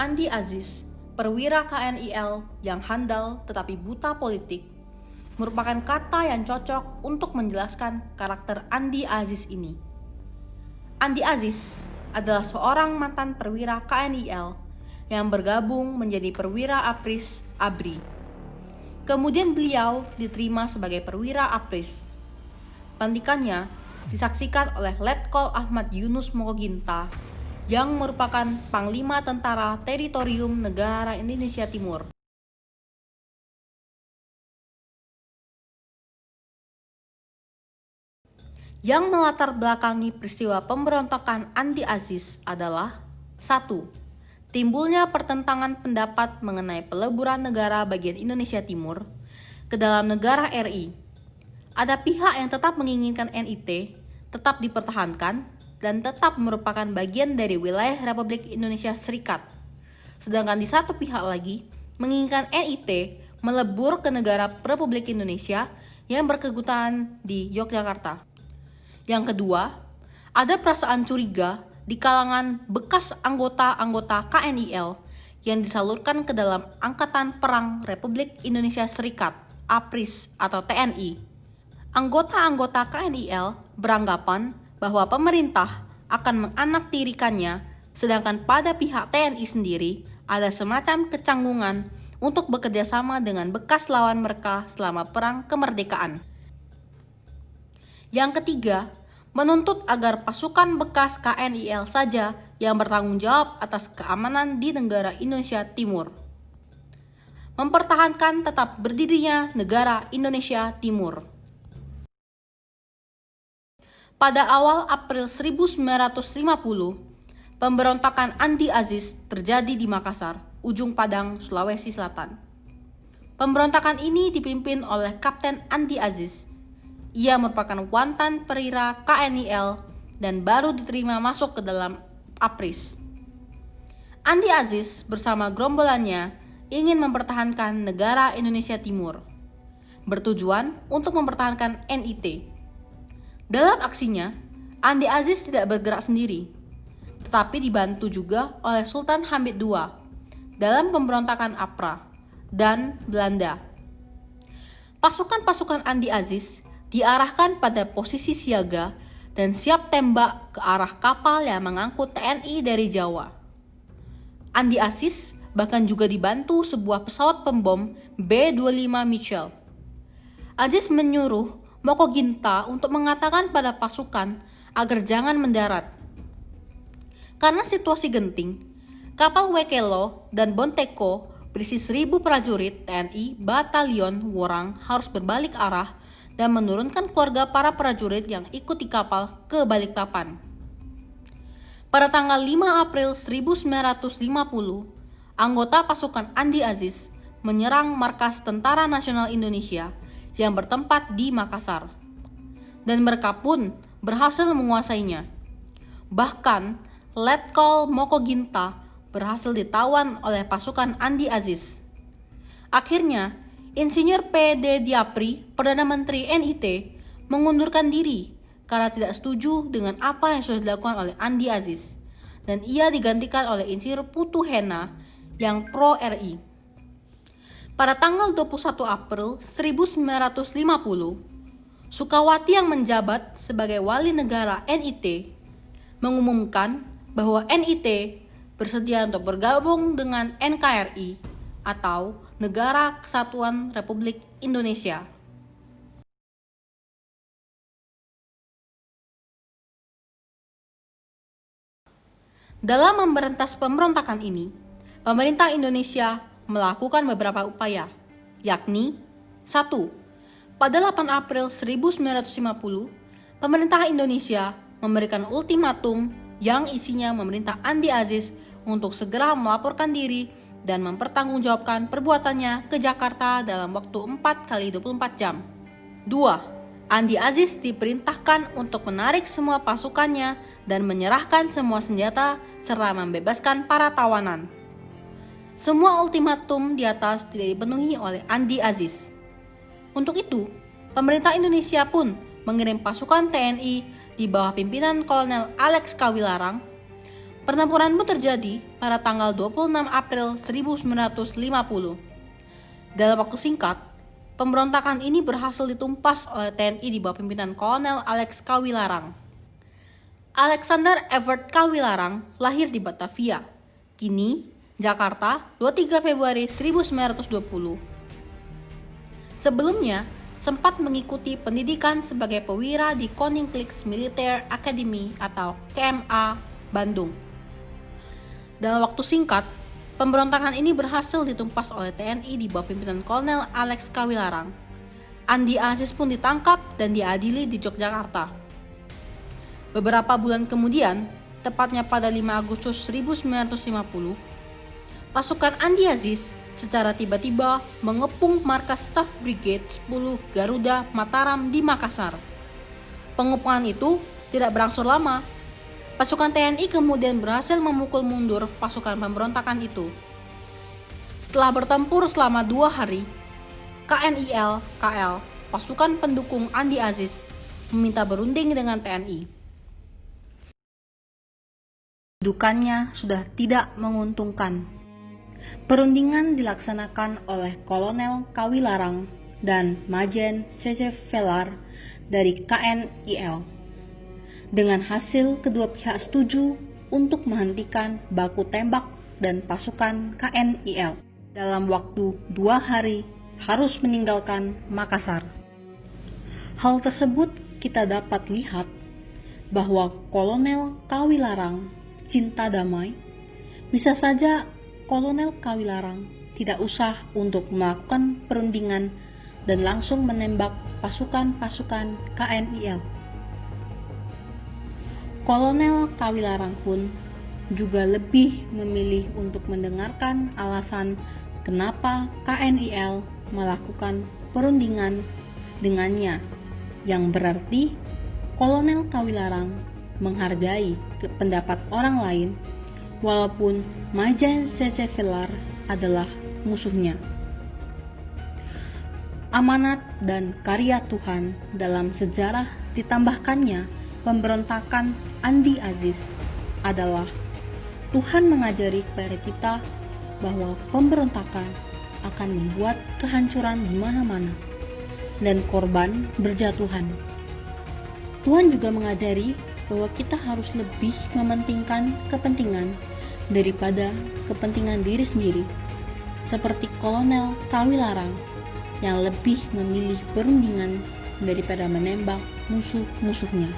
Andi Aziz, perwira KNIL yang handal tetapi buta politik, merupakan kata yang cocok untuk menjelaskan karakter Andi Aziz ini. Andi Aziz adalah seorang mantan perwira KNIL yang bergabung menjadi perwira APRIS ABRI. Kemudian beliau diterima sebagai perwira APRIS. Pelantikannya disaksikan oleh Letkol Ahmad Yunus Mokoginta yang merupakan Panglima Tentara Teritorium Negara Indonesia Timur. Yang melatar belakangi peristiwa pemberontakan Andi Aziz adalah 1. Timbulnya pertentangan pendapat mengenai peleburan negara bagian Indonesia Timur ke dalam negara RI. Ada pihak yang tetap menginginkan NIT tetap dipertahankan dan tetap merupakan bagian dari wilayah Republik Indonesia Serikat. Sedangkan di satu pihak lagi menginginkan NIT melebur ke negara Republik Indonesia yang berkedutaan di Yogyakarta. Yang kedua, ada perasaan curiga di kalangan bekas anggota-anggota KNIL yang disalurkan ke dalam Angkatan Perang Republik Indonesia Serikat, APRIS atau TNI. Anggota-anggota KNIL beranggapan bahwa pemerintah akan menganaktirikannya, sedangkan pada pihak TNI sendiri ada semacam kecanggungan untuk bekerja sama dengan bekas lawan mereka selama perang kemerdekaan. Yang ketiga, menuntut agar pasukan bekas KNIL saja yang bertanggung jawab atas keamanan di negara Indonesia Timur. Mempertahankan tetap berdirinya negara Indonesia Timur. Pada awal April 1950, pemberontakan Andi Aziz terjadi di Makassar, ujung Padang, Sulawesi Selatan. Pemberontakan ini dipimpin oleh Kapten Andi Aziz. Ia merupakan mantan perwira KNIL dan baru diterima masuk ke dalam APRIS. Andi Aziz bersama gerombolannya ingin mempertahankan negara Indonesia Timur, bertujuan untuk mempertahankan NIT. Dalam aksinya, Andi Aziz tidak bergerak sendiri, tetapi dibantu juga oleh Sultan Hamid II dalam pemberontakan APRA dan Belanda. Pasukan-pasukan Andi Aziz diarahkan pada posisi siaga dan siap tembak ke arah kapal yang mengangkut TNI dari Jawa. Andi Aziz bahkan juga dibantu sebuah pesawat pembom B-25 Mitchell. Aziz menyuruh Mokoginta untuk mengatakan pada pasukan agar jangan mendarat. Karena situasi genting, kapal Wekelo dan Bonteko berisi 1.000 prajurit TNI Batalion Worang harus berbalik arah dan menurunkan keluarga para prajurit yang ikut di kapal ke Balikpapan. Pada tanggal 5 April 1950, anggota pasukan Andi Aziz menyerang markas Tentara Nasional Indonesia yang bertempat di Makassar, dan mereka pun berhasil menguasainya. Bahkan, Letkol Mokoginta berhasil ditawan oleh pasukan Andi Aziz. Akhirnya, Insinyur P.D. Diapri, Perdana Menteri NIT, mengundurkan diri karena tidak setuju dengan apa yang sudah dilakukan oleh Andi Aziz, dan ia digantikan oleh Insinyur Putu Hena yang pro-RI. Pada tanggal 21 April 1950, Sukawati yang menjabat sebagai wali negara NIT mengumumkan bahwa NIT bersedia untuk bergabung dengan NKRI atau Negara Kesatuan Republik Indonesia. Dalam memberantas pemberontakan ini, pemerintah Indonesia melakukan beberapa upaya, yakni 1. Pada 8 April 1950, pemerintah Indonesia memberikan ultimatum yang isinya memerintah Andi Aziz untuk segera melaporkan diri dan mempertanggungjawabkan perbuatannya ke Jakarta dalam waktu 4x24 jam. 2. Andi Aziz diperintahkan untuk menarik semua pasukannya dan menyerahkan semua senjata serta membebaskan para tawanan. Semua ultimatum di atas tidak dipenuhi oleh Andi Aziz. Untuk itu, pemerintah Indonesia pun mengirim pasukan TNI di bawah pimpinan Kolonel Alex Kawilarang Pertempuran pun terjadi pada tanggal 26 April 1950. Dalam waktu singkat, pemberontakan ini berhasil ditumpas oleh TNI di bawah pimpinan Kolonel Alex Kawilarang. Alexander Evert Kawilarang lahir di Batavia, kini Jakarta, 23 Februari 1920. Sebelumnya, sempat mengikuti pendidikan sebagai pewira di Koninklijke Militaire Academy atau KMA Bandung. Dalam waktu singkat, pemberontakan ini berhasil ditumpas oleh TNI di bawah pimpinan Kolonel Alex Kawilarang. Andi Aziz pun ditangkap dan diadili di Yogyakarta. Beberapa bulan kemudian, tepatnya pada 5 Agustus 1950, pasukan Andi Aziz secara tiba-tiba mengepung markas Staff Brigade 10 Garuda Mataram di Makassar. Pengepungan itu tidak berangsur lama. Pasukan TNI kemudian berhasil memukul mundur pasukan pemberontakan itu. Setelah bertempur selama 2 hari, KNIL-KL, pasukan pendukung Andi Aziz, meminta berunding dengan TNI. Kedudukannya sudah tidak menguntungkan. Perundingan dilaksanakan oleh Kolonel Kawilarang dan Majen C.C. Velar dari KNIL. Dengan hasil kedua pihak setuju untuk menghentikan baku tembak dan pasukan KNIL dalam waktu 2 hari harus meninggalkan Makassar. Hal tersebut kita dapat lihat bahwa Kolonel Kawilarang cinta damai. Bisa saja Kolonel Kawilarang tidak usah untuk melakukan perundingan dan langsung menembak pasukan-pasukan KNIL. Kolonel Kawilarang pun juga lebih memilih untuk mendengarkan alasan kenapa KNIL melakukan perundingan dengannya, yang berarti Kolonel Kawilarang menghargai pendapat orang lain walaupun Majen C.C. Velar adalah musuhnya. Amanat dan karya Tuhan dalam sejarah ditambahkannya pemberontakan Andi Aziz adalah Tuhan mengajari kepada kita bahwa pemberontakan akan membuat kehancuran di mana-mana dan korban berjatuhan. Tuhan juga mengajari bahwa kita harus lebih mementingkan kepentingan daripada kepentingan diri sendiri, seperti Kolonel Kawilarang yang lebih memilih perundingan daripada menembak musuh-musuhnya.